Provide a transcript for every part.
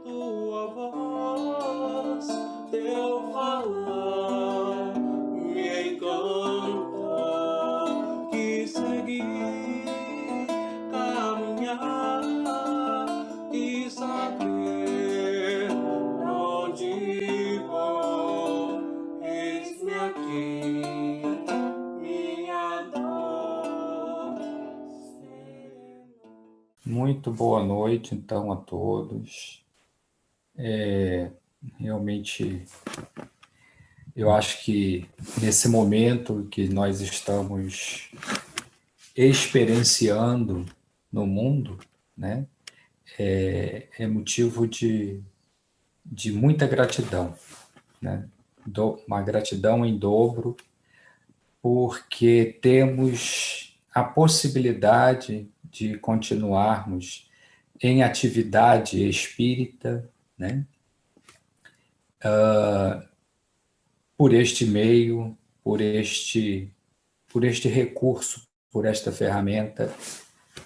tua voz, teu falar me encantou. Quis seguir, caminhar e saber onde vou. Eis-me aqui, minha dor. Muito boa noite, então, a todos. Realmente, eu acho que nesse momento que nós estamos experienciando no mundo, né, é motivo de muita gratidão, né? Uma gratidão em dobro, porque temos a possibilidade de continuarmos em atividade espírita, né? Por este meio, por este recurso, por esta ferramenta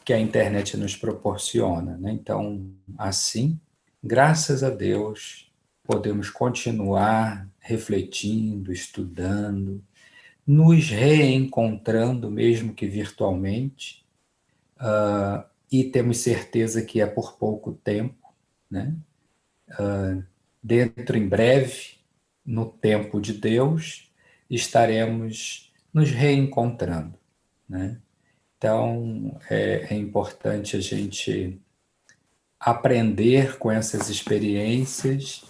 que a internet nos proporciona, né? Então, assim, graças a Deus, podemos continuar refletindo, estudando, nos reencontrando, mesmo que virtualmente, e temos certeza que é por pouco tempo, né? Dentro em breve, no tempo de Deus, estaremos nos reencontrando, né? Então, é importante a gente aprender com essas experiências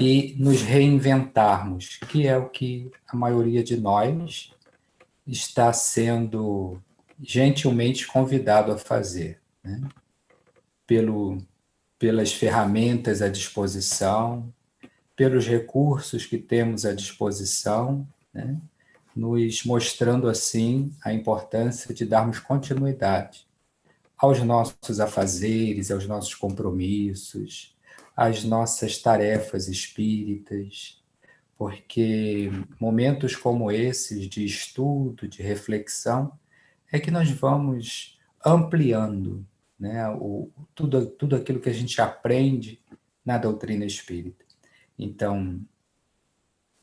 e nos reinventarmos, que é o que a maioria de nós está sendo gentilmente convidado a fazer, né? Pelas ferramentas à disposição, pelos recursos que temos à disposição, né? Nos mostrando, assim, a importância de darmos continuidade aos nossos afazeres, aos nossos compromissos, às nossas tarefas espíritas, porque momentos como esses de estudo, de reflexão, é que nós vamos ampliando, né, tudo aquilo que a gente aprende na doutrina espírita. Então,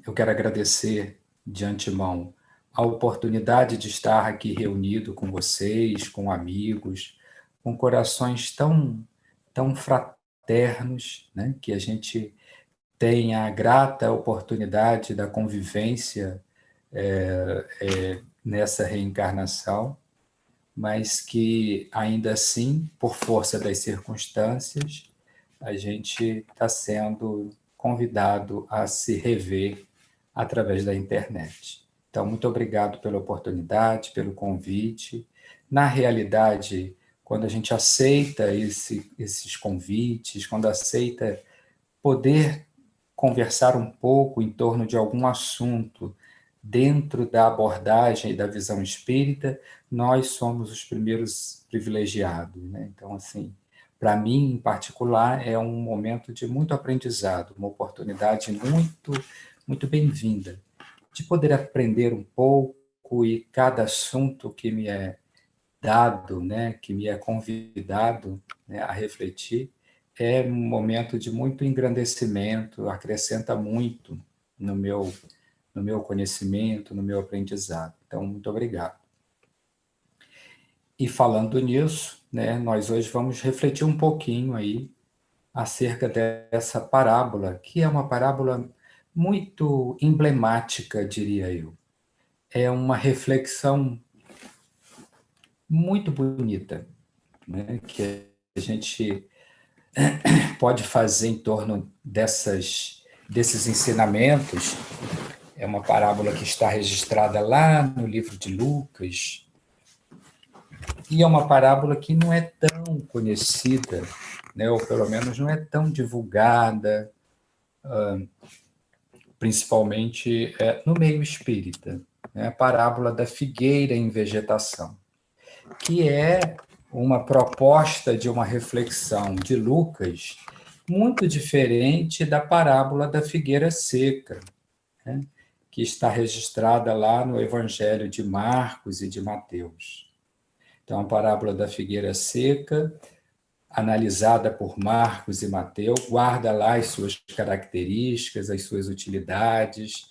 eu quero agradecer de antemão a oportunidade de estar aqui reunido com vocês, com amigos, com corações tão fraternos, né, que a gente tem a grata oportunidade da convivência nessa reencarnação, mas que, ainda assim, por força das circunstâncias, a gente está sendo convidado a se rever através da internet. Então, muito obrigado pela oportunidade, pelo convite. Na realidade, quando a gente aceita esses convites, quando aceita poder conversar um pouco em torno de algum assunto dentro da abordagem e da visão espírita, nós somos os primeiros privilegiados, né? Então, assim, para mim, em particular, é um momento de muito aprendizado, uma oportunidade muito bem-vinda, de poder aprender um pouco e cada assunto que me é dado, né, que me é convidado, né, a refletir, é um momento de muito engrandecimento, acrescenta muito no meu conhecimento, no meu aprendizado. Então, muito obrigado. E falando nisso, né, nós hoje vamos refletir um pouquinho aí acerca dessa parábola, que é uma parábola muito emblemática, diria eu. É uma reflexão muito bonita, né, que a gente pode fazer em torno desses ensinamentos. É uma parábola que está registrada lá no livro de Lucas, e é uma parábola que não é tão conhecida, né, ou pelo menos não é tão divulgada, principalmente no meio espírita. É a parábola da figueira em vegetação, que é uma proposta de uma reflexão de Lucas muito diferente da parábola da figueira seca, né, que está registrada lá no Evangelho de Marcos e de Mateus. Então, a parábola da figueira seca analisada por Marcos e Mateus, guarda lá as suas características, as suas utilidades,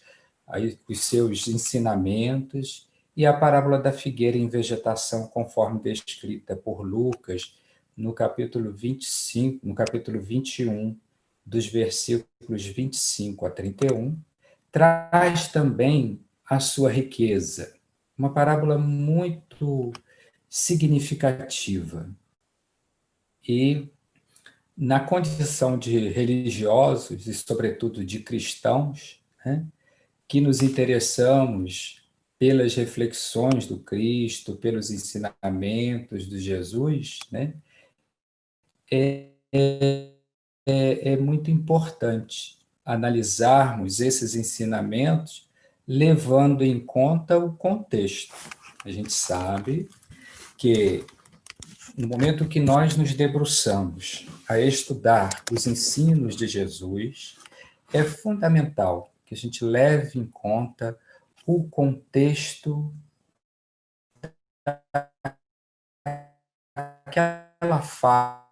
os seus ensinamentos, e a parábola da figueira em vegetação, conforme descrita por Lucas, no capítulo 25, no capítulo 21, dos versículos 25 a 31, traz também a sua riqueza. Uma parábola muito significativa. E, na condição de religiosos, e sobretudo de cristãos, né, que nos interessamos pelas reflexões do Cristo, pelos ensinamentos de Jesus, né, é muito importante analisarmos esses ensinamentos levando em conta o contexto. A gente sabe que, no momento que nós nos debruçamos a estudar os ensinos de Jesus, é fundamental que a gente leve em conta o contexto daquela fala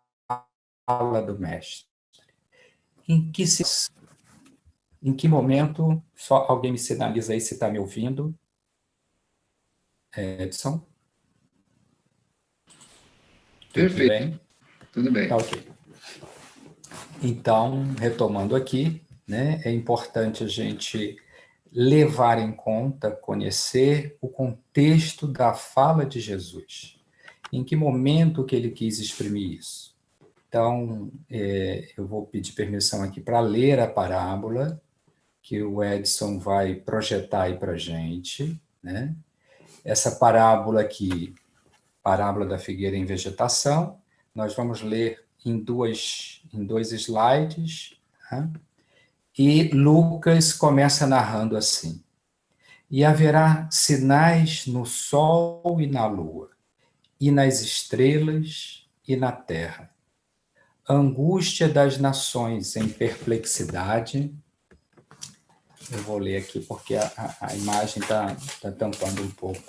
do mestre. Em que momento, só alguém me sinaliza aí se está me ouvindo? Edson? Tudo bem? Tudo bem. Tá, ok. Então, retomando aqui, né, é importante a gente levar em conta, conhecer o contexto da fala de Jesus. Em que momento que ele quis exprimir isso? Então, eu vou pedir permissão aqui para ler a parábola, que o Edson vai projetar aí para a gente, né? Essa parábola aqui, parábola da figueira em vegetação, nós vamos ler em dois slides, né? E Lucas começa narrando assim: e haverá sinais no sol e na lua, e nas estrelas e na terra. Angústia das nações em perplexidade. Eu vou ler aqui porque a imagem está tampando um pouco.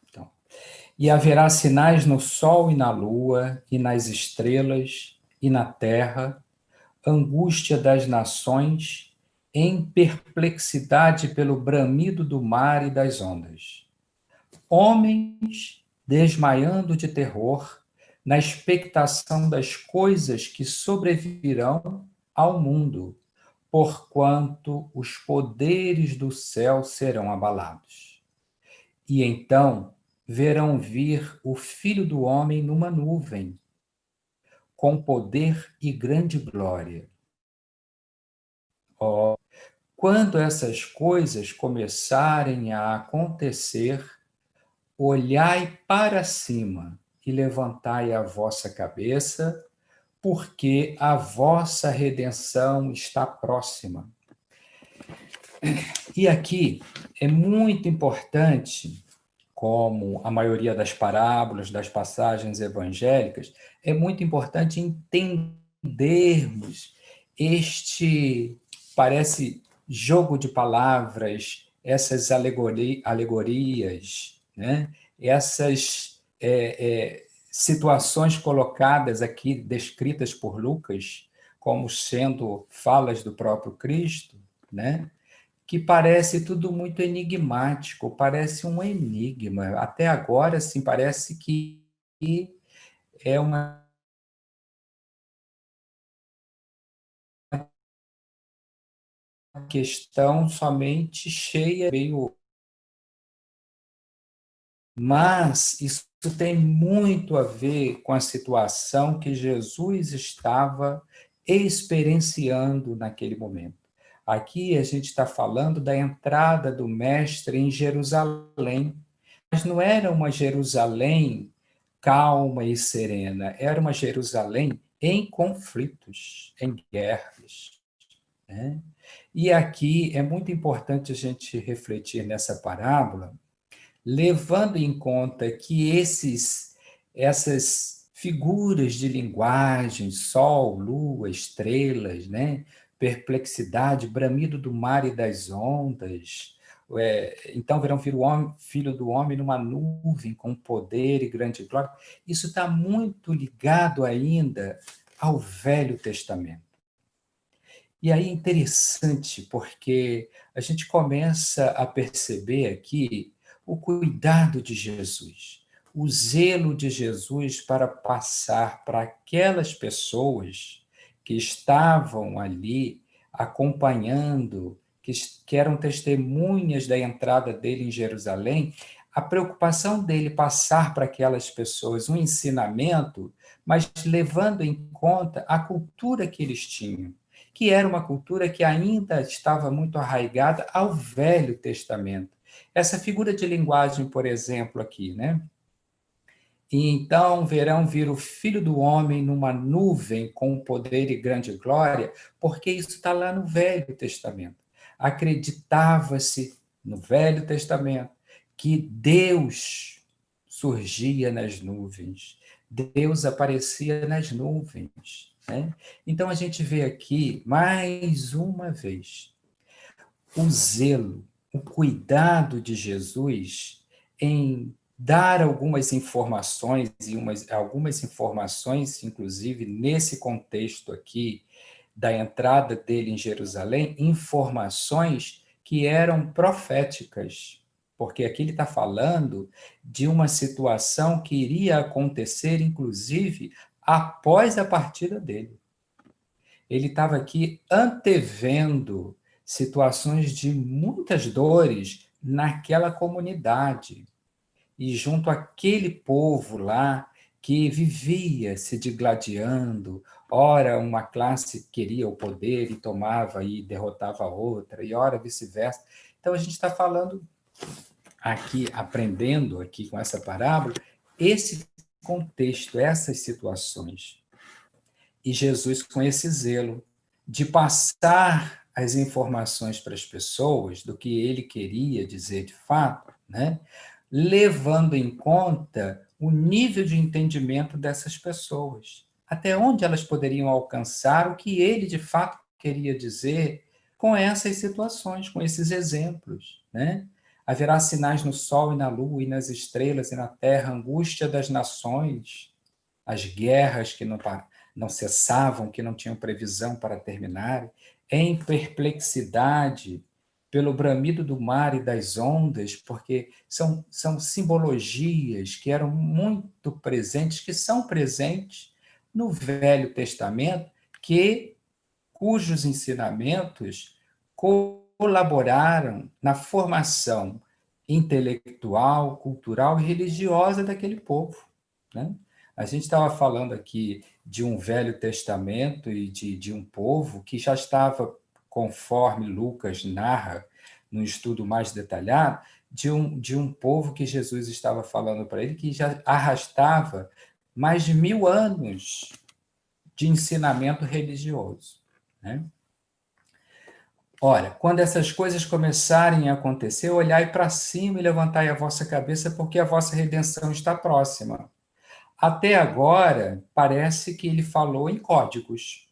Então, e haverá sinais no sol e na lua, e nas estrelas e na terra, angústia das nações em perplexidade pelo bramido do mar e das ondas. Homens desmaiando de terror na expectação das coisas que sobrevirão ao mundo, porquanto os poderes do céu serão abalados. E então verão vir o Filho do Homem numa nuvem, com poder e grande glória. Oh, quando essas coisas começarem a acontecer, olhai para cima e levantai a vossa cabeça, porque a vossa redenção está próxima. E aqui é muito importante, como a maioria das parábolas, das passagens evangélicas, é muito importante entendermos este, parece, jogo de palavras, essas alegorias, né? Essas situações colocadas aqui, descritas por Lucas, como sendo falas do próprio Cristo, né? Que parece tudo muito enigmático, parece um enigma. Até agora, assim, parece que é uma questão somente cheia, meio... Mas isso tem muito a ver com a situação que Jesus estava experienciando naquele momento. Aqui a gente está falando da entrada do Mestre em Jerusalém, mas não era uma Jerusalém calma e serena, era uma Jerusalém em conflitos, em guerras, né? E aqui é muito importante a gente refletir nessa parábola, levando em conta que essas figuras de linguagem, sol, lua, estrelas, né? Perplexidade, bramido do mar e das ondas, então verão filho do homem numa nuvem com poder e grande glória. Isso está muito ligado ainda ao Velho Testamento. E aí é interessante, porque a gente começa a perceber aqui o cuidado de Jesus, o zelo de Jesus para passar para aquelas pessoas que estavam ali acompanhando, que eram testemunhas da entrada dele em Jerusalém, a preocupação dele passar para aquelas pessoas um ensinamento, mas levando em conta a cultura que eles tinham, que era uma cultura que ainda estava muito arraigada ao Velho Testamento. Essa figura de linguagem, por exemplo, aqui, né? E então verão vir o Filho do Homem numa nuvem com poder e grande glória, porque isso está lá no Velho Testamento. Acreditava-se no Velho Testamento que Deus surgia nas nuvens, Deus aparecia nas nuvens, né? Então a gente vê aqui, mais uma vez, o zelo, o cuidado de Jesus em dar algumas informações, algumas informações, inclusive nesse contexto aqui, da entrada dele em Jerusalém, informações que eram proféticas, porque aqui ele está falando de uma situação que iria acontecer, inclusive, após a partida dele. Ele estava aqui antevendo situações de muitas dores naquela comunidade e junto àquele povo lá que vivia se digladiando, ora uma classe queria o poder e tomava e derrotava a outra, e ora vice-versa. Então a gente está falando aqui, aprendendo aqui com essa parábola, esse contexto, essas situações. E Jesus, com esse zelo de passar as informações para as pessoas do que ele queria dizer de fato, né? Levando em conta o nível de entendimento dessas pessoas, até onde elas poderiam alcançar o que ele de fato queria dizer com essas situações, com esses exemplos, né? Haverá sinais no sol e na lua e nas estrelas e na terra, angústia das nações, as guerras que não cessavam, que não tinham previsão para terminar, em perplexidade pelo bramido do mar e das ondas, porque são simbologias que eram muito presentes, que são presentes no Velho Testamento, cujos ensinamentos colaboraram na formação intelectual, cultural e religiosa daquele povo, né? A gente estava falando aqui de um Velho Testamento e de um povo que já estava, conforme Lucas narra, num estudo mais detalhado, de um povo que Jesus estava falando para ele, que já arrastava mais de 1000 anos de ensinamento religioso, né? Ora, quando essas coisas começarem a acontecer, olhai para cima e levantai a vossa cabeça, porque a vossa redenção está próxima. Até agora, parece que ele falou em códigos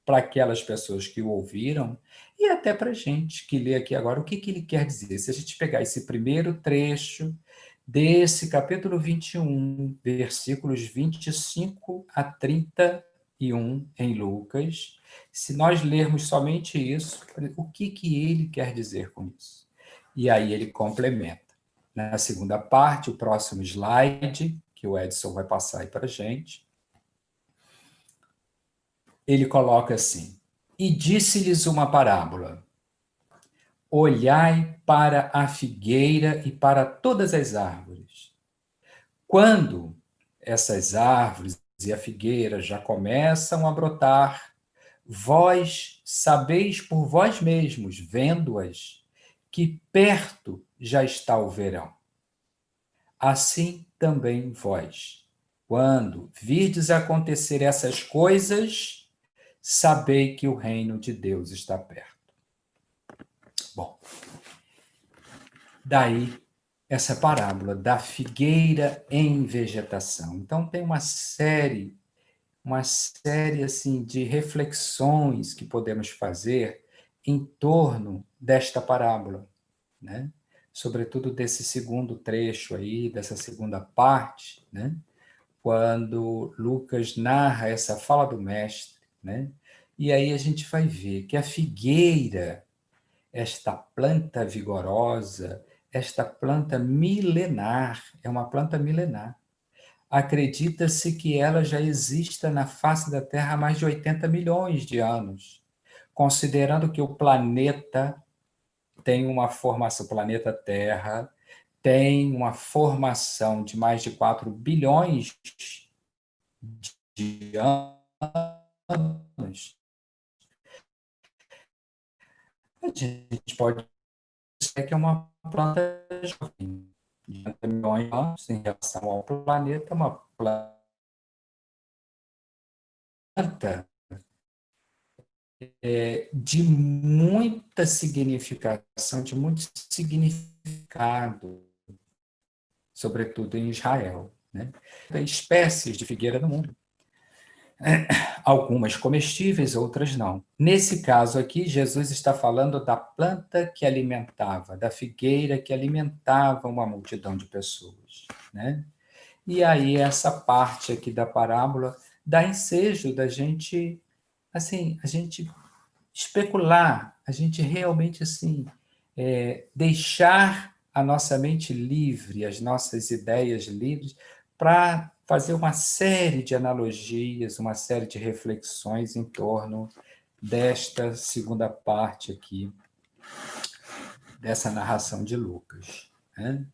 para aquelas pessoas que o ouviram e até para a gente que lê aqui agora o que ele quer dizer. Se a gente pegar esse primeiro trecho desse capítulo 21, versículos 25 a 31 em Lucas, se nós lermos somente isso, o que ele quer dizer com isso? E aí ele complementa. Na segunda parte, o próximo slide, que o Edson vai passar aí para a gente, ele coloca assim: e disse-lhes uma parábola: olhai para a figueira e para todas as árvores. Quando essas árvores e a figueira já começam a brotar, vós sabeis por vós mesmos, vendo-as, que perto já está o verão. Assim também vós, quando virdes acontecer essas coisas, sabei que o reino de Deus está perto. Bom, daí essa parábola da figueira em vegetação. Então tem uma série assim de reflexões que podemos fazer em torno desta parábola, né? Sobretudo desse segundo trecho aí, dessa segunda parte, né? Quando Lucas narra essa fala do mestre, né? E aí a gente vai ver que a figueira, esta planta vigorosa, esta planta milenar, é uma planta milenar. Acredita-se que ela já exista na face da Terra há mais de 80 milhões de anos, considerando que o planeta tem uma formação, o planeta Terra tem uma formação de mais de 4 bilhões de anos. A gente pode dizer que é uma planta jovem, de 80 milhões de anos em relação ao planeta, uma planta de muita significação, de muito significado, sobretudo em Israel, né? Tem espécies de figueira no mundo. Algumas comestíveis, outras não. Nesse caso aqui, Jesus está falando da planta que alimentava, da figueira que alimentava uma multidão de pessoas, né? E aí essa parte aqui da parábola dá ensejo da gente, assim, a gente especular, a gente realmente assim deixar a nossa mente livre, as nossas ideias livres, para fazer uma série de analogias, uma série de reflexões em torno desta segunda parte aqui, dessa narração de Lucas, né?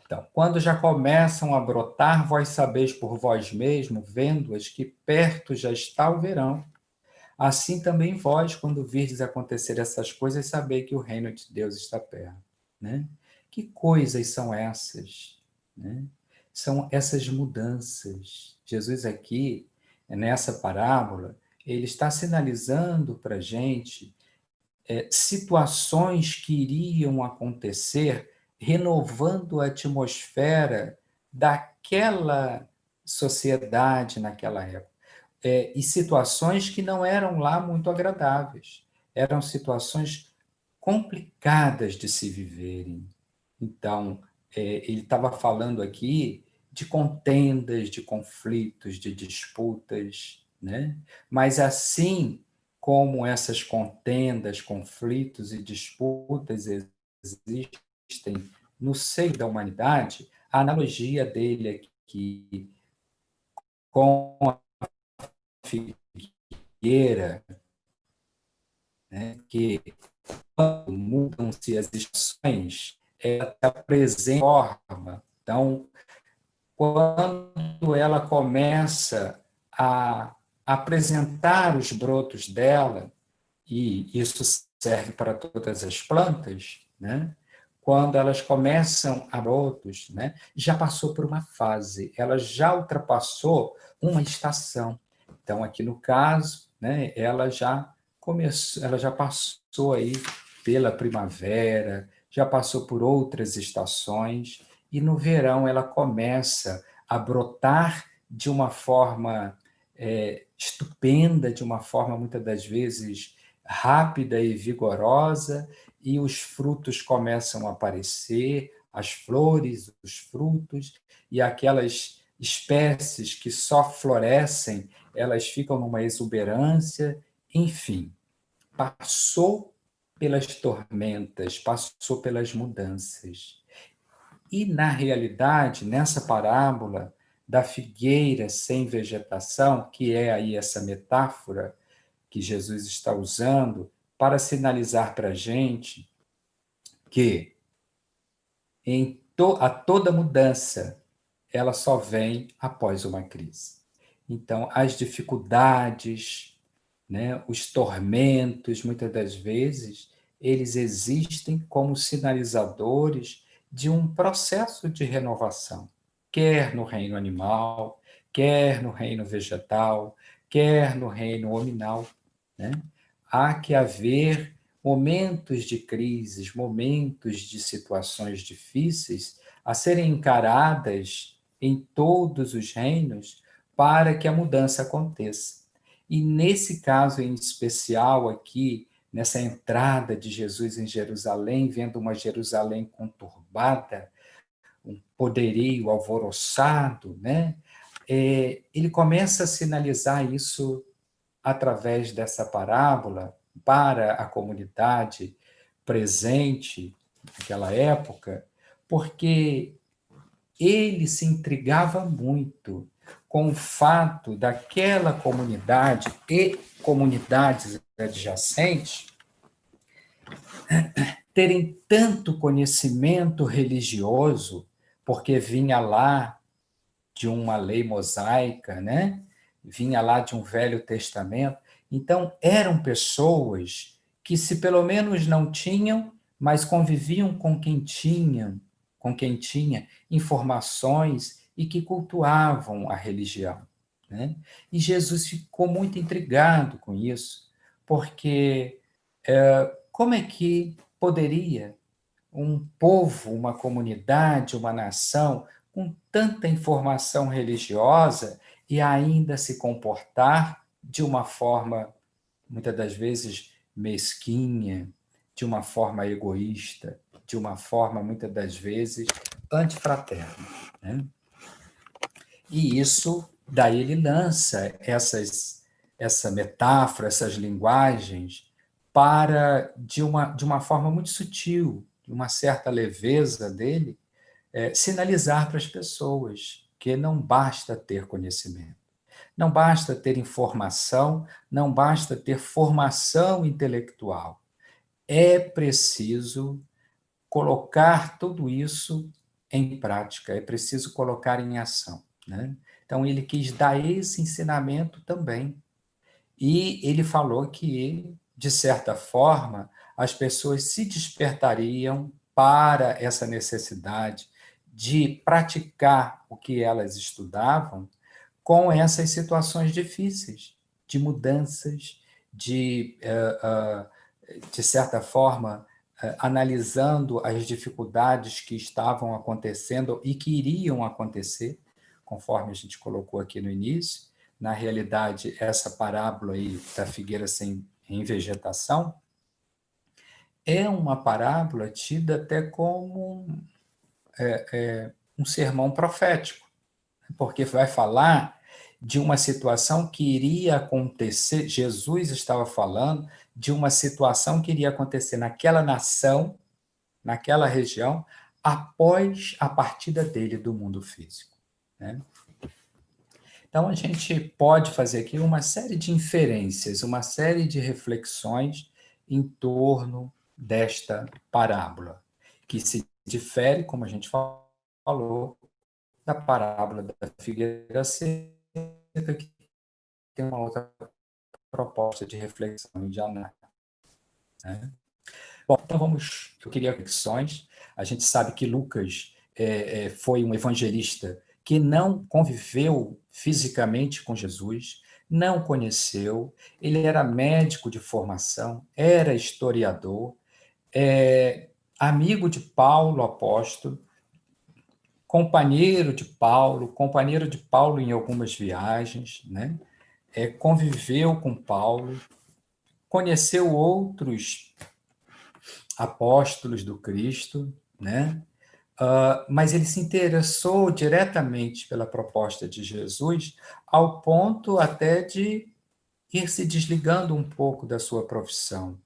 Então, quando já começam a brotar, vós sabeis por vós mesmo, vendo-as, que perto já está o verão. Assim também vós, quando virdes acontecer essas coisas, sabei que o reino de Deus está perto, né? Que coisas são essas, né? São essas mudanças. Jesus aqui, nessa parábola, ele está sinalizando para a gente situações que iriam acontecer, renovando a atmosfera daquela sociedade naquela época. E situações que não eram lá muito agradáveis. Eram situações complicadas de se viverem. Então, ele estava falando aqui de contendas, de conflitos, de disputas, né? Mas assim como essas contendas, conflitos e disputas existem no seio da humanidade, a analogia dele aqui com a figueira, né, que quando mudam-se as estações, ela apresenta forma. Então, quando ela começa a apresentar os brotos dela, e isso serve para todas as plantas, né? Quando elas começam a brotos, né? Já passou por uma fase, ela já ultrapassou uma estação. Então, aqui no caso, né, ela já começou, ela já passou aí pela primavera, já passou por outras estações, e no verão ela começa a brotar de uma forma estupenda, de uma forma muitas das vezes rápida e vigorosa, e os frutos começam a aparecer, as flores, os frutos, e aquelas espécies que só florescem, elas ficam numa exuberância, enfim, passou pelas tormentas, passou pelas mudanças. E, na realidade, nessa parábola da figueira sem vegetação, que é aí essa metáfora que Jesus está usando para sinalizar para a gente que a toda mudança ela só vem após uma crise. Então, as dificuldades, né, os tormentos, muitas das vezes, eles existem como sinalizadores de um processo de renovação, quer no reino animal, quer no reino vegetal, quer no reino hominal, né? Há que haver momentos de crises, momentos de situações difíceis a serem encaradas em todos os reinos para que a mudança aconteça. E nesse caso em especial aqui, nessa entrada de Jesus em Jerusalém, vendo uma Jerusalém conturbada, um poderio alvoroçado, né? Ele começa a sinalizar isso através dessa parábola para a comunidade presente naquela época, porque ele se intrigava muito com o fato daquela comunidade e comunidades adjacentes terem tanto conhecimento religioso, porque vinha lá de uma lei mosaica, né? Vinha lá de um Velho Testamento. Então, eram pessoas que, se pelo menos não tinham, mas conviviam com quem tinha informações e que cultuavam a religião, né? E Jesus ficou muito intrigado com isso, porque como é que poderia um povo, uma comunidade, uma nação com tanta informação religiosa e ainda se comportar de uma forma, muitas das vezes, mesquinha, de uma forma egoísta, de uma forma, muitas das vezes, antifraterna, né? E isso, daí ele lança essa metáfora, essas linguagens, para, de uma forma muito sutil, de uma certa leveza dele, sinalizar para as pessoas que não basta ter conhecimento, não basta ter informação, não basta ter formação intelectual. É preciso colocar tudo isso em prática, é preciso colocar em ação, né? Então, ele quis dar esse ensinamento também. E ele falou que, de certa forma, as pessoas se despertariam para essa necessidade de praticar o que elas estudavam com essas situações difíceis, de mudanças, de certa forma, analisando as dificuldades que estavam acontecendo e que iriam acontecer, conforme a gente colocou aqui no início. Na realidade, essa parábola aí da figueira em vegetação é uma parábola tida até como um sermão profético, porque vai falar de uma situação que iria acontecer. Jesus estava falando de uma situação que iria acontecer naquela nação, naquela região, após a partida dele do mundo físico, né? Então, a gente pode fazer aqui uma série de inferências, uma série de reflexões em torno desta parábola, que se difere, como a gente falou, da parábola da figueira seca, que tem uma outra proposta de reflexão e de análise, né? Bom, então eu queria reflexões. A gente sabe que Lucas foi um evangelista que não conviveu fisicamente com Jesus, não conheceu, ele era médico de formação, era historiador, amigo de Paulo, apóstolo, companheiro de Paulo em algumas viagens, né? Conviveu com Paulo, conheceu outros apóstolos do Cristo, né? Mas ele se interessou diretamente pela proposta de Jesus, ao ponto até de ir se desligando um pouco da sua profissão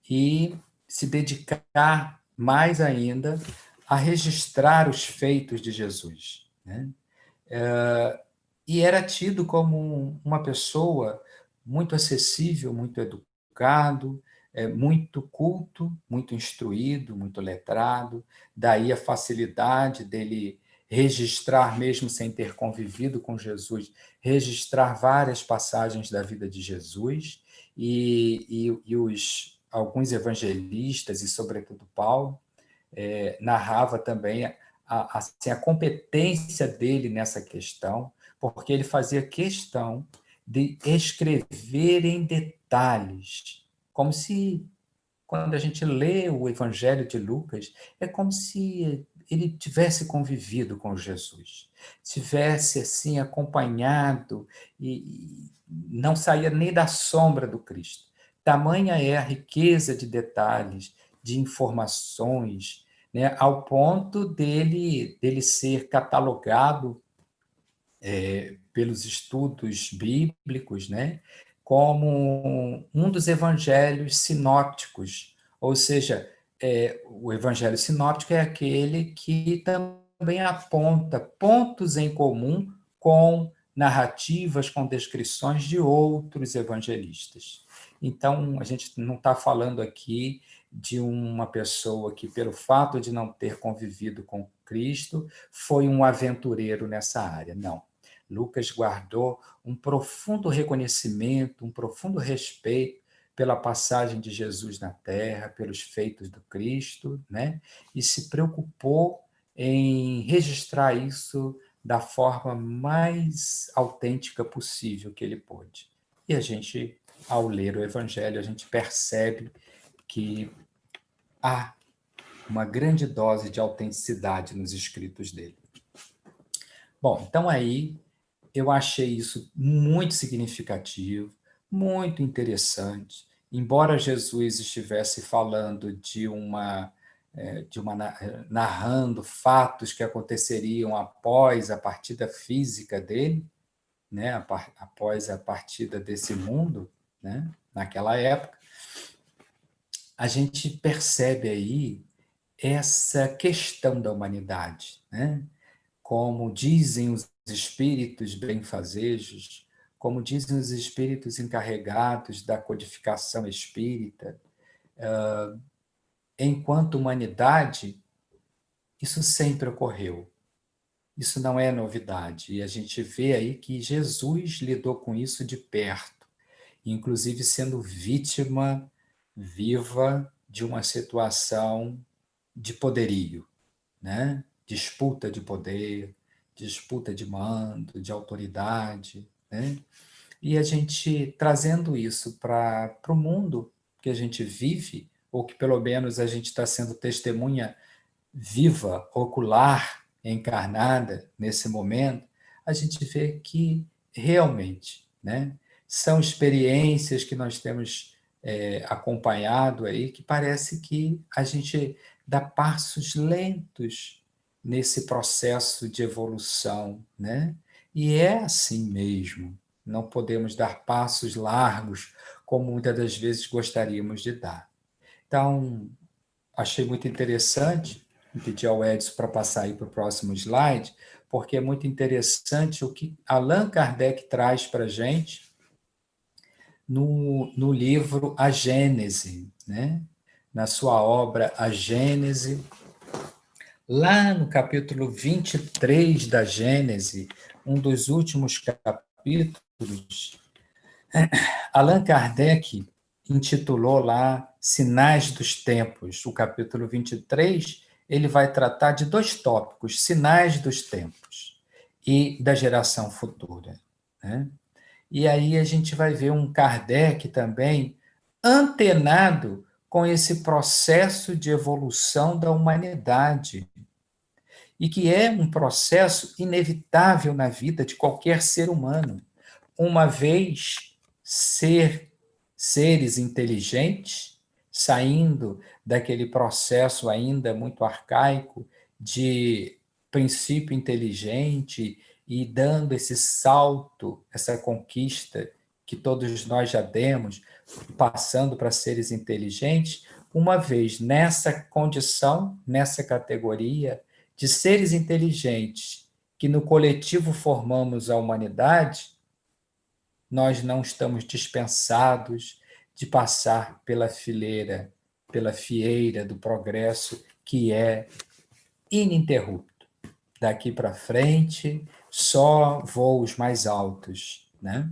e se dedicar mais ainda a registrar os feitos de Jesus, né? E era tido como uma pessoa muito acessível, muito educado, muito culto, muito instruído, muito letrado, daí a facilidade dele registrar, mesmo sem ter convivido com Jesus, registrar várias passagens da vida de Jesus, alguns evangelistas, e sobretudo Paulo, narrava também assim, a competência dele nessa questão, porque ele fazia questão de escrever em detalhes, como se, quando a gente lê o Evangelho de Lucas, é como se ele tivesse convivido com Jesus, tivesse assim acompanhado e não saía nem da sombra do Cristo. tamanha é a riqueza de detalhes, de informações, né, ao ponto dele ser catalogado pelos estudos bíblicos, né, como um dos evangelhos sinópticos, ou seja, o evangelho sinóptico é aquele que também aponta pontos em comum com narrativas, com descrições de outros evangelistas. Então, a gente não está falando aqui de uma pessoa que, pelo fato de não ter convivido com Cristo, foi um aventureiro nessa área. Não. Lucas guardou um profundo reconhecimento, um profundo respeito pela passagem de Jesus na Terra, pelos feitos do Cristo, né? E se preocupou em registrar isso da forma mais autêntica possível que ele pôde. E a gente, ao ler o Evangelho, a gente percebe que há uma grande dose de autenticidade nos escritos dele. Bom, então aí eu achei isso muito significativo, muito interessante. Embora Jesus estivesse falando narrando fatos que aconteceriam após a partida física dele, né, após a partida desse mundo, né, naquela época, a gente percebe aí essa questão da humanidade, né? Como dizem os espíritos benfazejos, como dizem os espíritos encarregados da codificação espírita, enquanto humanidade, isso sempre ocorreu. Isso não é novidade. E a gente vê aí que Jesus lidou com isso de perto, inclusive sendo vítima viva de uma situação de poderio, né? Disputa de poder, disputa de mando, de autoridade, né? E a gente trazendo isso para o mundo que a gente vive, ou que pelo menos a gente está sendo testemunha viva, ocular, encarnada nesse momento, a gente vê que realmente, né, são experiências que nós temos acompanhado aí, que parece que a gente dá passos lentos nesse processo de evolução, né? E é assim mesmo. Não podemos dar passos largos como muitas das vezes gostaríamos de dar. Então, achei muito interessante, vou pedir ao Edson para passar aí para o próximo slide, porque é muito interessante o que Allan Kardec traz para a gente no livro A Gênese, né? Na sua obra A Gênese, lá no capítulo 23 da Gênese, um dos últimos capítulos, Allan Kardec intitulou lá Sinais dos Tempos. O capítulo 23, ele vai tratar de dois tópicos, sinais dos tempos e da geração futura, né? E aí a gente vai ver um Kardec também antenado com esse processo de evolução da humanidade, e que é um processo inevitável na vida de qualquer ser humano, uma vez seres inteligentes, saindo daquele processo ainda muito arcaico de princípio inteligente e dando esse salto, essa conquista que todos nós já demos, passando para seres inteligentes, uma vez nessa condição, nessa categoria de seres inteligentes que no coletivo formamos a humanidade, nós não estamos dispensados de passar pela fileira, pela fieira do progresso que é ininterrupto. Daqui para frente, só voos mais altos, né?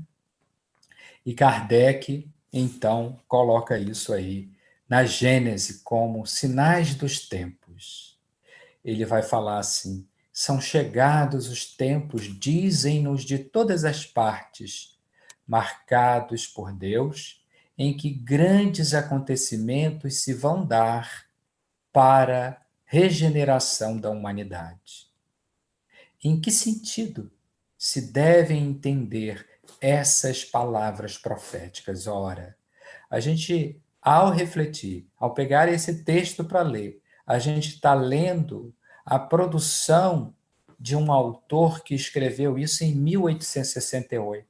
E Kardec, então, coloca isso aí na Gênese como sinais dos tempos. Ele vai falar assim: são chegados os tempos, dizem-nos de todas as partes, marcados por Deus, em que grandes acontecimentos se vão dar para regeneração da humanidade. Em que sentido se devem entender essas palavras proféticas? Ora, A gente, ao refletir, ao pegar esse texto para ler, a gente está lendo a produção de um autor que escreveu isso em 1868,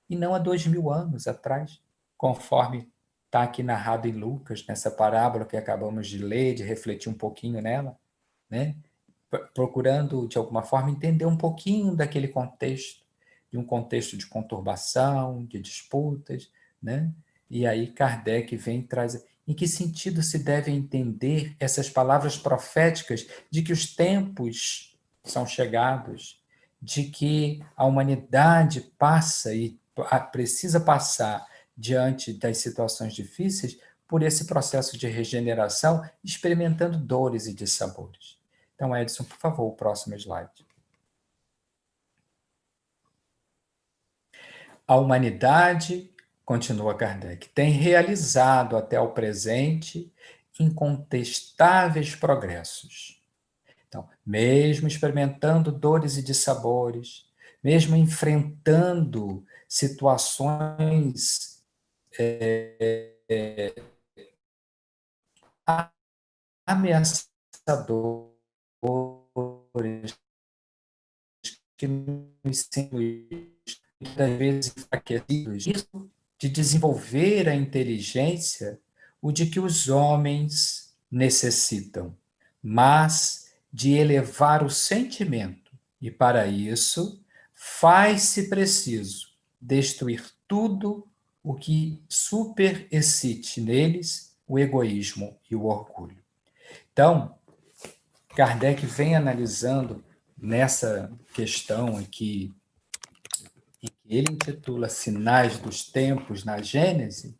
e não há 2000 anos atrás, conforme está aqui narrado em Lucas, nessa parábola que acabamos de ler, de refletir um pouquinho nela, né? Procurando, de alguma forma, entender um pouquinho daquele contexto, de um contexto de conturbação, de disputas, né? E aí Kardec vem e traz em que sentido se deve entender essas palavras proféticas de que os tempos são chegados, de que a humanidade passa e precisa passar diante das situações difíceis por esse processo de regeneração, experimentando dores e dissabores. Então, Edson, por favor, o próximo slide. A humanidade, continua Kardec, tem realizado até o presente incontestáveis progressos. Então, mesmo experimentando dores e dissabores, mesmo enfrentando situações ameaçadoras que nos sentem muitas vezes enfraquecidos, isso de desenvolver a inteligência, o de que os homens necessitam, mas de elevar o sentimento. E para isso, faz-se preciso destruir tudo o que superexcite neles o egoísmo e o orgulho. Então, Kardec vem analisando nessa questão aqui, em que ele intitula Sinais dos Tempos na Gênese,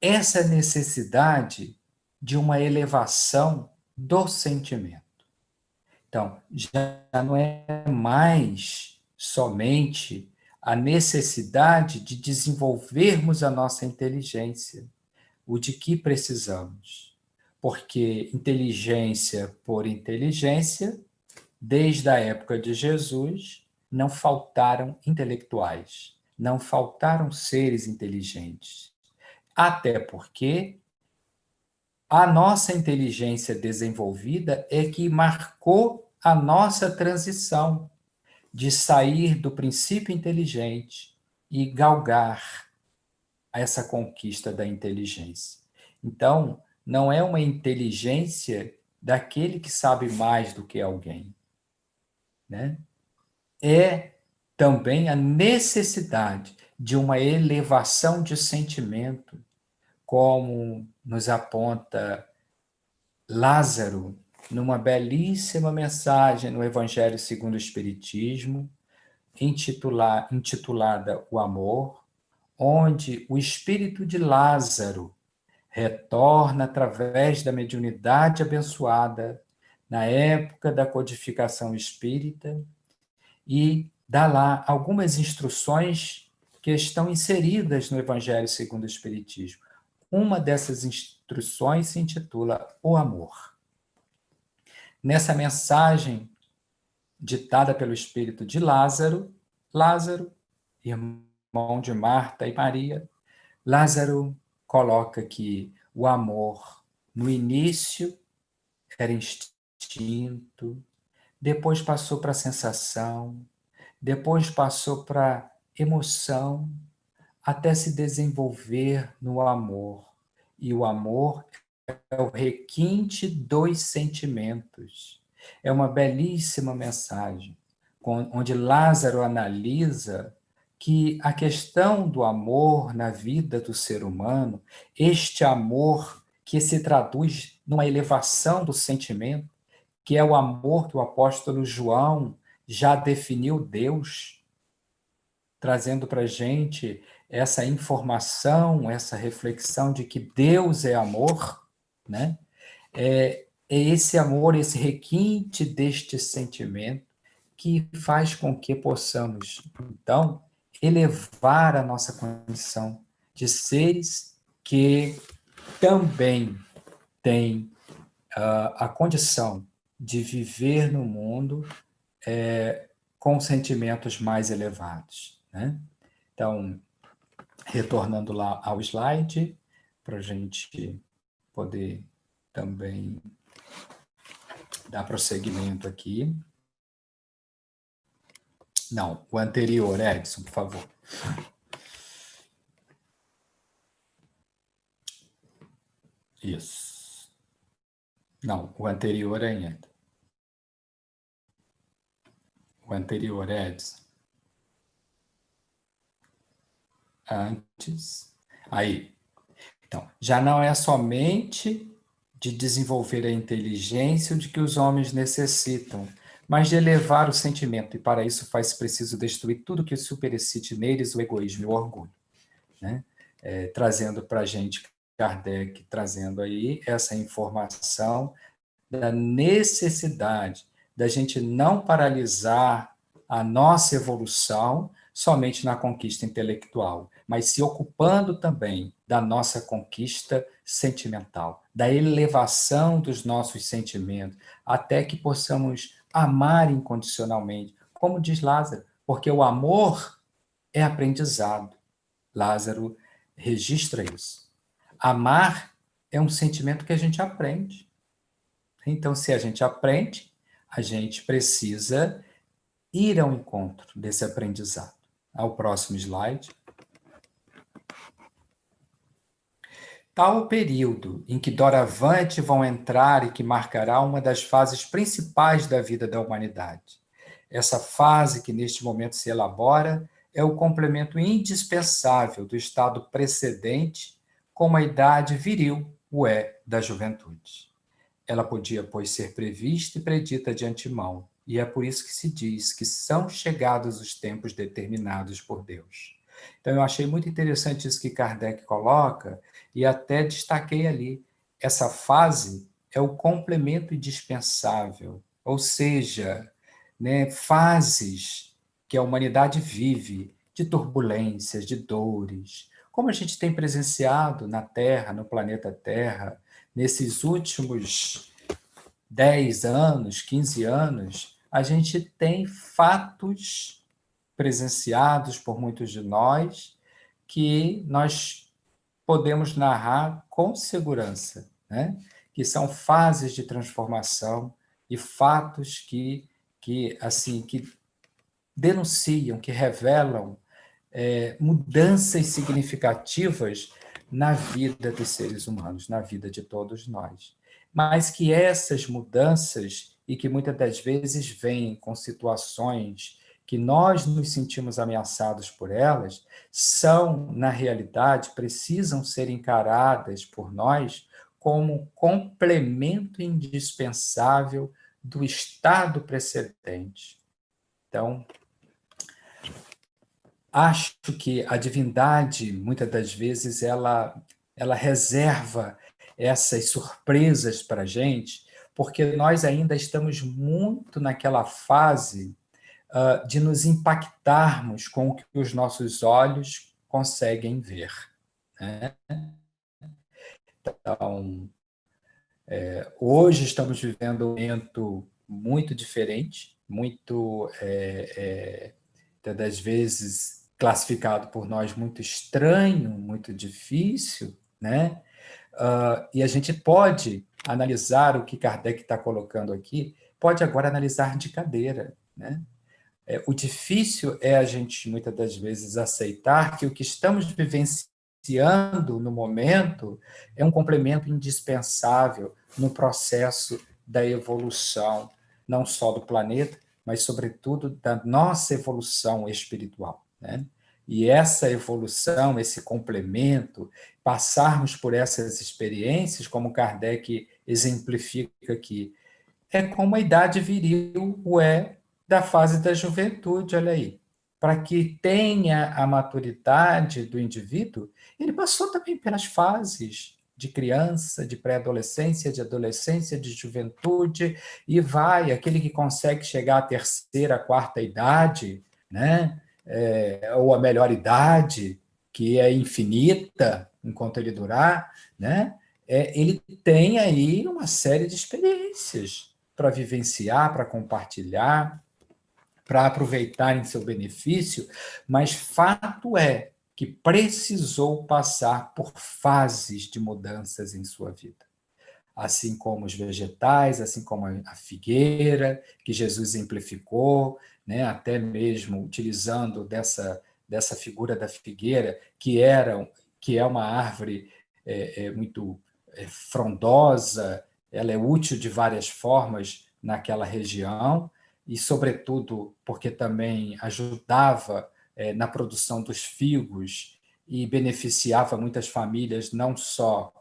essa necessidade de uma elevação do sentimento. Então, já não é mais somente a necessidade de desenvolvermos a nossa inteligência, o de que precisamos. Porque inteligência por inteligência, desde a época de Jesus, não faltaram intelectuais, não faltaram seres inteligentes. Até porque a nossa inteligência desenvolvida é que marcou a nossa transição de sair do princípio inteligente e galgar essa conquista da inteligência. Então, não é uma inteligência daquele que sabe mais do que alguém, né? É também a necessidade de uma elevação de sentimento, como nos aponta Lázaro, numa belíssima mensagem no Evangelho segundo o Espiritismo, intitulada O Amor, onde o espírito de Lázaro retorna através da mediunidade abençoada na época da codificação espírita e dá lá algumas instruções que estão inseridas no Evangelho segundo o Espiritismo. Uma dessas instruções se intitula O Amor. Nessa mensagem ditada pelo espírito de Lázaro, Lázaro, irmão de Marta e Maria, Lázaro coloca que o amor, no início, era instinto, depois passou para sensação, depois passou para emoção, até se desenvolver no amor. E o amor é o requinte dos sentimentos. É uma belíssima mensagem, onde Lázaro analisa que a questão do amor na vida do ser humano, este amor que se traduz numa elevação do sentimento, que é o amor que o apóstolo João já definiu Deus, trazendo para a gente essa informação, essa reflexão de que Deus é amor, né? É esse amor, esse requinte deste sentimento que faz com que possamos, então, elevar a nossa condição de seres que também têm a condição de viver no mundo com sentimentos mais elevados, né? Então, retornando lá ao slide, para a gente poder também dar prosseguimento aqui. Não, o anterior, Edson, por favor. Isso. Não, o anterior ainda. O anterior, Edson. Antes. Aí. Então, já não é somente de desenvolver a inteligência de que os homens necessitam, mas de elevar o sentimento, e para isso faz preciso destruir tudo que superexcite neles o egoísmo e o orgulho. Né? Trazendo para a gente, Kardec, trazendo aí essa informação da necessidade da gente não paralisar a nossa evolução somente na conquista intelectual, mas se ocupando também da nossa conquista sentimental, da elevação dos nossos sentimentos, até que possamos amar incondicionalmente, como diz Lázaro, porque o amor é aprendizado. Lázaro registra isso. Amar é um sentimento que a gente aprende. Então, se a gente aprende, a gente precisa ir ao encontro desse aprendizado. Ao próximo slide. Tal período em que doravante vão entrar e que marcará uma das fases principais da vida da humanidade. Essa fase que neste momento se elabora é o complemento indispensável do estado precedente, como a idade viril o é da juventude. Ela podia, pois, ser prevista e predita de antemão, e é por isso que se diz que são chegados os tempos determinados por Deus. Então, eu achei muito interessante isso que Kardec coloca, e até destaquei ali. Essa fase é o complemento indispensável, ou seja, né, fases que a humanidade vive, de turbulências, de dores, como a gente tem presenciado na Terra, no planeta Terra, nesses últimos 10 anos, 15 anos, a gente tem fatos presenciados por muitos de nós que nós podemos narrar com segurança, né? Que são fases de transformação e fatos que denunciam, que revelam mudanças significativas na vida dos seres humanos, na vida de todos nós. Mas que essas mudanças, e que muitas das vezes vêm com situações que nós nos sentimos ameaçados por elas, são, na realidade, precisam ser encaradas por nós como complemento indispensável do estado precedente. Então, acho que a divindade, muitas das vezes, ela reserva essas surpresas para a gente, porque nós ainda estamos muito naquela fase de nos impactarmos com o que os nossos olhos conseguem ver. Né? Então, hoje estamos vivendo um momento muito diferente, muito, das vezes, classificado por nós muito estranho, muito difícil, né? E a gente pode analisar o que Kardec está colocando aqui, pode agora analisar de cadeira, né? O difícil é a gente, muitas das vezes, aceitar que o que estamos vivenciando no momento é um complemento indispensável no processo da evolução, não só do planeta, mas, sobretudo, da nossa evolução espiritual. Né? E essa evolução, esse complemento, passarmos por essas experiências, como Kardec exemplifica aqui, é como a idade viril o é da fase da juventude, olha aí. Para que tenha a maturidade do indivíduo, ele passou também pelas fases de criança, de pré-adolescência, de adolescência, de juventude, e vai, aquele que consegue chegar à terceira, quarta idade, né? Ou a melhor idade, que é infinita, enquanto ele durar, né? Ele tem aí uma série de experiências para vivenciar, para compartilhar, para aproveitar em seu benefício, mas fato é que precisou passar por fases de mudanças em sua vida. Assim como os vegetais, assim como a figueira, que Jesus exemplificou, né, até mesmo utilizando dessa figura da figueira, que é uma árvore muito frondosa, ela é útil de várias formas naquela região, e, sobretudo, porque também ajudava na produção dos figos e beneficiava muitas famílias, não só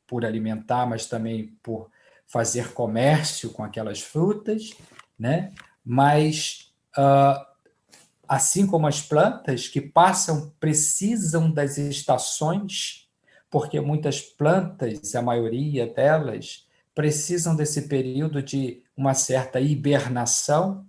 por alimentar, mas também por fazer comércio com aquelas frutas, né? Mas, assim como as plantas que precisam das estações, porque muitas plantas, a maioria delas, precisam desse período de uma certa hibernação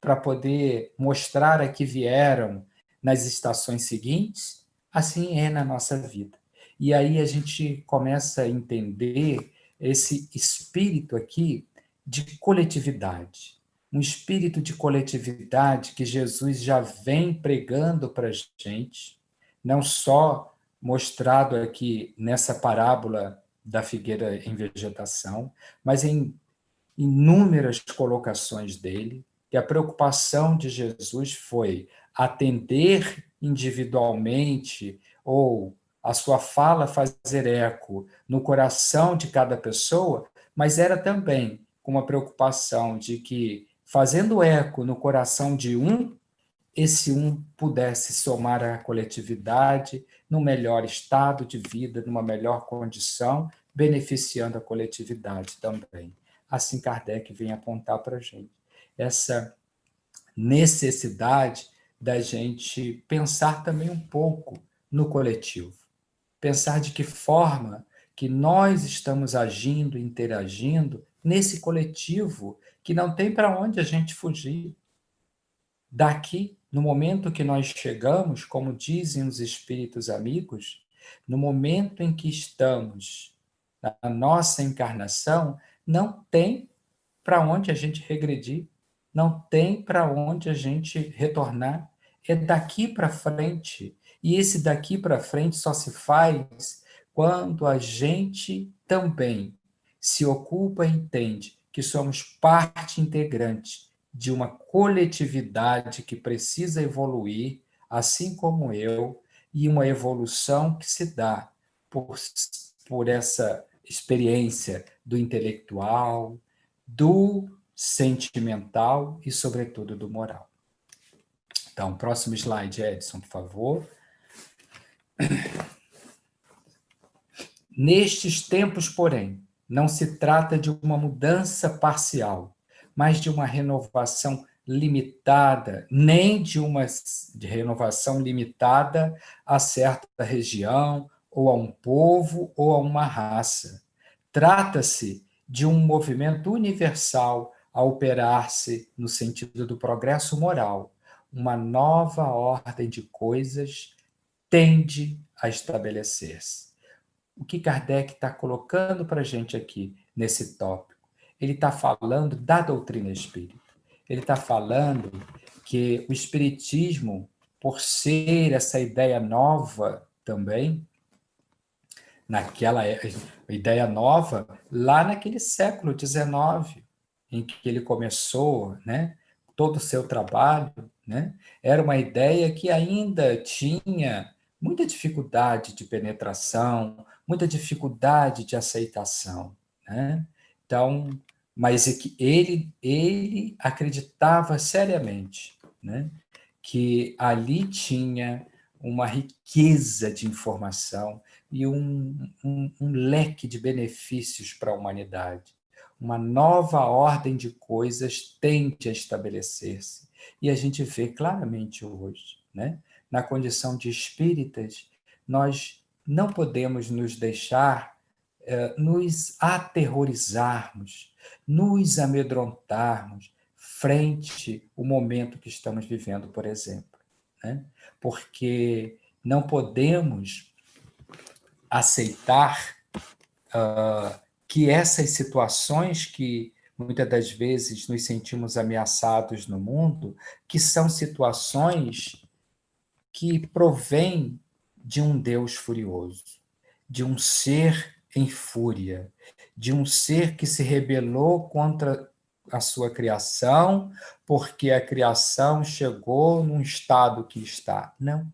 para poder mostrar a que vieram nas estações seguintes, assim é na nossa vida. E aí a gente começa a entender esse espírito aqui de coletividade, um espírito de coletividade que Jesus já vem pregando para a gente, não só mostrado aqui nessa parábola da figueira em vegetação, mas em inúmeras colocações dele, que a preocupação de Jesus foi atender individualmente ou a sua fala fazer eco no coração de cada pessoa, mas era também com uma preocupação de que, fazendo eco no coração de um, esse um pudesse somar à coletividade num melhor estado de vida, numa melhor condição, beneficiando a coletividade também. Assim Kardec vem apontar para a gente essa necessidade da gente pensar também um pouco no coletivo, pensar de que forma que nós estamos agindo, interagindo nesse coletivo que não tem para onde a gente fugir. Daqui, no momento que nós chegamos, como dizem os espíritos amigos, no momento em que estamos na nossa encarnação, não tem para onde a gente regredir, não tem para onde a gente retornar. É daqui para frente. E esse daqui para frente só se faz quando a gente também se ocupa e entende que somos parte integrante de uma coletividade que precisa evoluir, assim como eu, e uma evolução que se dá por essa experiência do intelectual, do sentimental e, sobretudo, do moral. Então, próximo slide, Edson, por favor. Nestes tempos, porém, não se trata de uma mudança parcial, mas de uma renovação limitada, nem de renovação limitada a certa região, ou a um povo, ou a uma raça. Trata-se de um movimento universal a operar-se no sentido do progresso moral. Uma nova ordem de coisas tende a estabelecer-se. O que Kardec está colocando para a gente aqui nesse tópico? Ele está falando da doutrina espírita. Ele está falando que o espiritismo, por ser essa ideia nova também, naquela ideia nova, lá naquele século XIX, em que ele começou, né, todo o seu trabalho, né, era uma ideia que ainda tinha muita dificuldade de penetração, muita dificuldade de aceitação, né? Então, mas é que ele acreditava seriamente, né, que ali tinha uma riqueza de informação e um leque de benefícios para a humanidade. Uma nova ordem de coisas tende a estabelecer-se. E a gente vê claramente hoje, né? Na condição de espíritas, nós não podemos nos deixar nos aterrorizarmos, nos amedrontarmos frente ao momento que estamos vivendo, por exemplo, né? Porque não podemos aceitar que essas situações que muitas das vezes nos sentimos ameaçados no mundo, que são situações que provêm de um Deus furioso, de um ser em fúria, de um ser que se rebelou contra a sua criação, porque a criação chegou num estado que está. Não.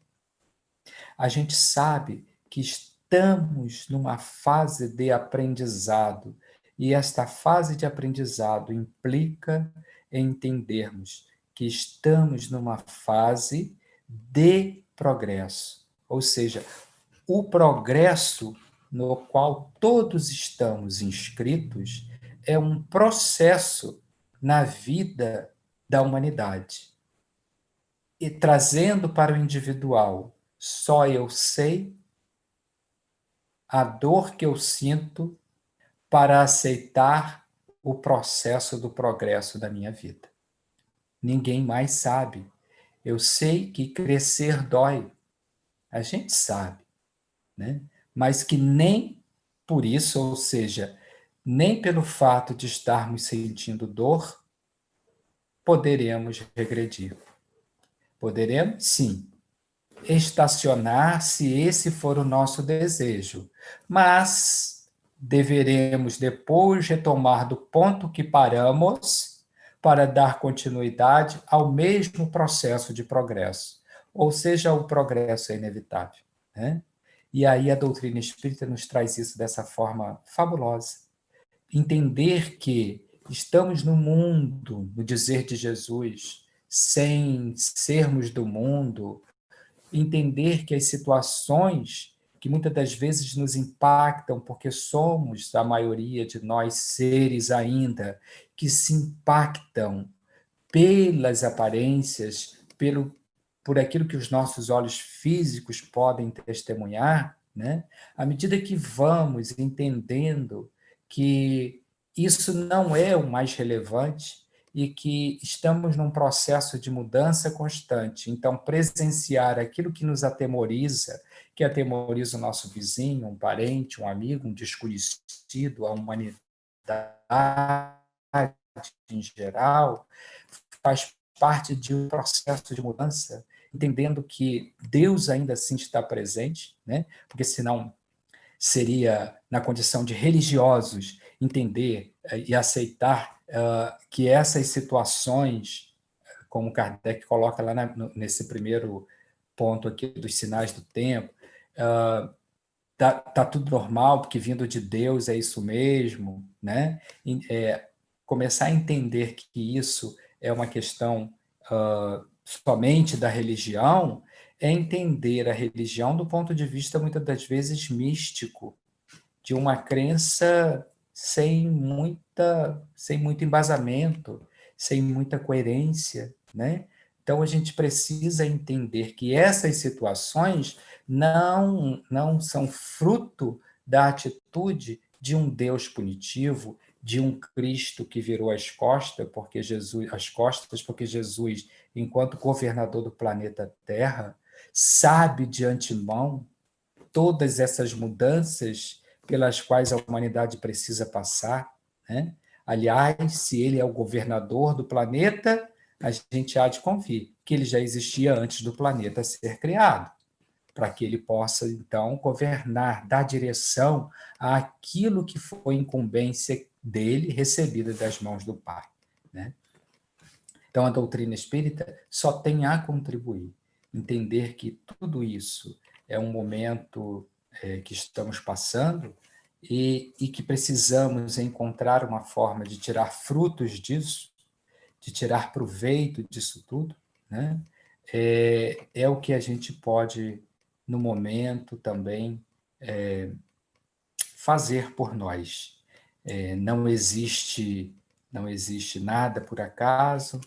A gente sabe que estamos numa fase de aprendizado, e esta fase de aprendizado implica em entendermos que estamos numa fase de progresso, ou seja, o progresso no qual todos estamos inscritos é um processo na vida da humanidade. E trazendo para o individual, só eu sei a dor que eu sinto para aceitar o processo do progresso da minha vida. Ninguém mais sabe. Eu sei que crescer dói. A gente sabe, né? Mas que nem por isso, ou seja, nem pelo fato de estarmos sentindo dor, poderemos regredir. Poderemos, sim, estacionar se esse for o nosso desejo, mas deveremos depois retomar do ponto que paramos para dar continuidade ao mesmo processo de progresso, ou seja, o progresso é inevitável, né? E aí a doutrina espírita nos traz isso dessa forma fabulosa. Entender que estamos no mundo, no dizer de Jesus, sem sermos do mundo, entender que as situações que muitas das vezes nos impactam, porque somos, a maioria de nós, seres ainda que se impactam pelas aparências, por aquilo que os nossos olhos físicos podem testemunhar, né? À medida que vamos entendendo que isso não é o mais relevante e que estamos num processo de mudança constante, então presenciar aquilo que nos atemoriza, que atemoriza o nosso vizinho, um parente, um amigo, um desconhecido, a humanidade em geral, faz parte de um processo de mudança, entendendo que Deus ainda assim está presente, né? Porque senão seria, na condição de religiosos, entender e aceitar que essas situações, como Kardec coloca lá nesse primeiro ponto aqui dos sinais do tempo, tá tudo normal, porque vindo de Deus é isso mesmo, né? Começar a entender que isso é uma questão somente da religião, é entender a religião do ponto de vista, muitas das vezes, místico, de uma crença sem muito embasamento, sem muita coerência, né? Então a gente precisa entender que essas situações não são fruto da atitude de um Deus punitivo, de um Cristo que virou as costas porque Jesus, enquanto governador do planeta Terra, sabe de antemão todas essas mudanças pelas quais a humanidade precisa passar, né? Aliás, se ele é o governador do planeta, a gente há de convir que ele já existia antes do planeta ser criado, para que ele possa, então, governar, dar direção àquilo que foi incumbência dele, recebida das mãos do Pai, né? Então, a doutrina espírita só tem a contribuir, entender que tudo isso é um momento que estamos passando e que precisamos encontrar uma forma de tirar frutos disso, de tirar proveito disso tudo, né? É o que a gente pode, no momento, também fazer por nós. Não existe nada por acaso,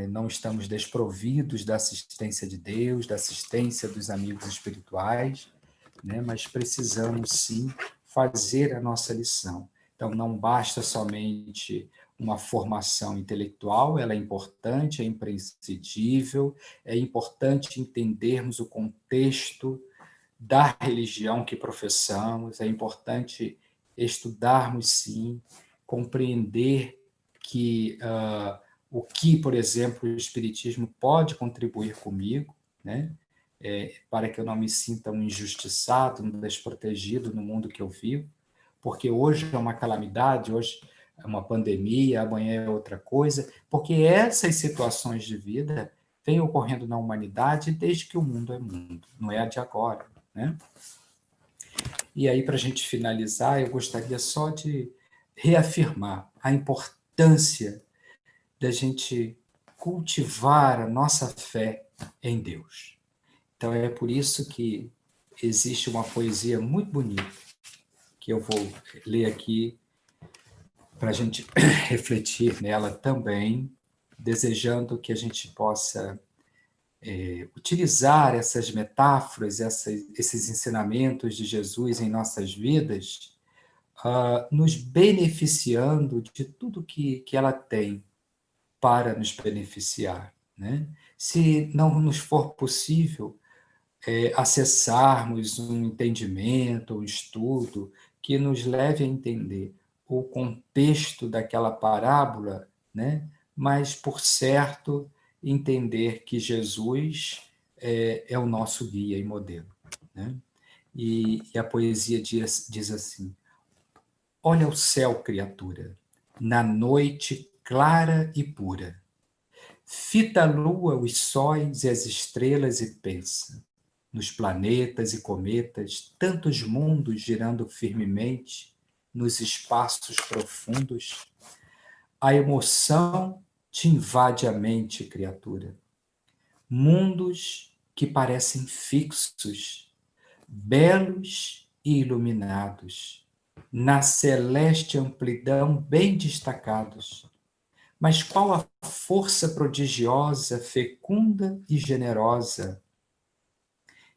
não estamos desprovidos da assistência de Deus, da assistência dos amigos espirituais, né? Mas precisamos sim fazer a nossa lição. Então não basta somente uma formação intelectual, ela é importante, é imprescindível, é importante entendermos o contexto da religião que professamos, é importante estudarmos, sim, compreender que o que, por exemplo, o Espiritismo pode contribuir comigo, né? para que eu não me sinta um injustiçado, um desprotegido no mundo que eu vivo, porque hoje é uma calamidade, hoje é uma pandemia, amanhã é outra coisa, porque essas situações de vida vêm ocorrendo na humanidade desde que o mundo é mundo, não é a de agora, né? E aí, para a gente finalizar, eu gostaria só de reafirmar a importância da gente cultivar a nossa fé em Deus. Então, é por isso que existe uma poesia muito bonita, que eu vou ler aqui para a gente refletir nela também, desejando que a gente possa utilizar essas metáforas, esses ensinamentos de Jesus em nossas vidas, nos beneficiando de tudo que ela tem para nos beneficiar, né? Se não nos for possível acessarmos um entendimento, um estudo que nos leve a entender o contexto daquela parábola, né? Mas, por certo, entender que Jesus é o nosso guia e modelo, né? E a poesia diz assim: olha o céu, criatura, na noite clara e pura. Fita a lua, os sóis e as estrelas e pensa nos planetas e cometas, tantos mundos girando firmemente nos espaços profundos. A emoção te invade a mente, criatura. Mundos que parecem fixos, belos e iluminados, na celeste amplidão bem destacados. Mas qual a força prodigiosa, fecunda e generosa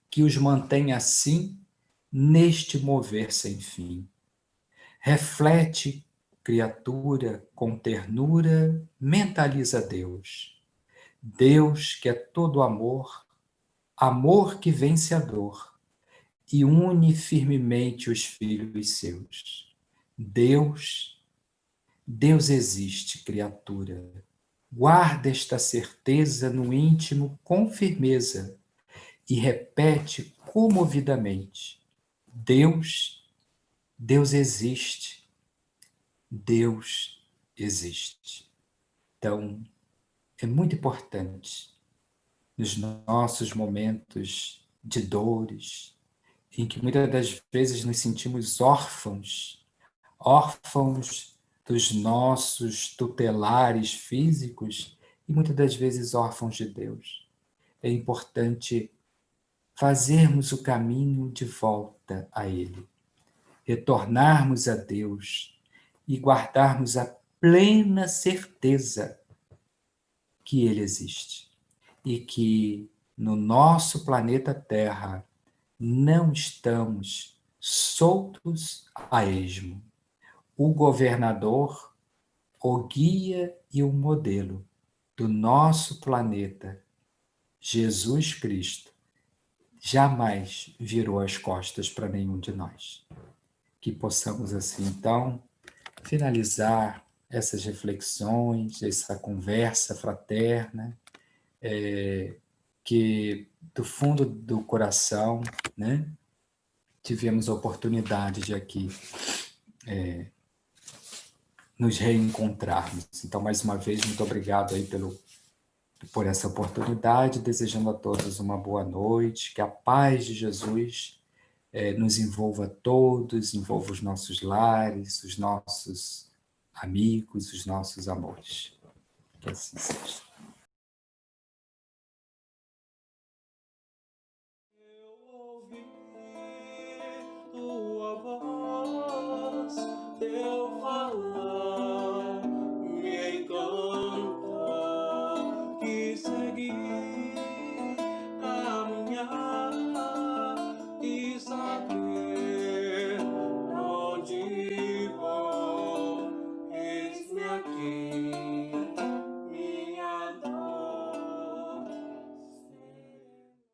que os mantém assim neste mover sem fim? Reflete, criatura, com ternura, mentaliza Deus. Deus que é todo amor, amor que vence a dor e une firmemente os filhos seus. Deus existe, criatura. Guarda esta certeza no íntimo com firmeza e repete comovidamente: Deus existe. Deus existe. Então, é muito importante, nos nossos momentos de dores, em que muitas das vezes nos sentimos órfãos dos nossos tutelares físicos e muitas das vezes órfãos de Deus. É importante fazermos o caminho de volta a Ele, retornarmos a Deus e guardarmos a plena certeza que Ele existe e que no nosso planeta Terra não estamos soltos a esmo. O governador, o guia e o modelo do nosso planeta, Jesus Cristo, jamais virou as costas para nenhum de nós. Que possamos, assim, então, finalizar essas reflexões, essa conversa fraterna, que do fundo do coração, né, tivemos a oportunidade de aqui nos reencontrarmos. Então, mais uma vez, muito obrigado aí por essa oportunidade, desejando a todos uma boa noite, que a paz de Jesus nos envolva a todos, envolva os nossos lares, os nossos amigos, os nossos amores. Que assim seja.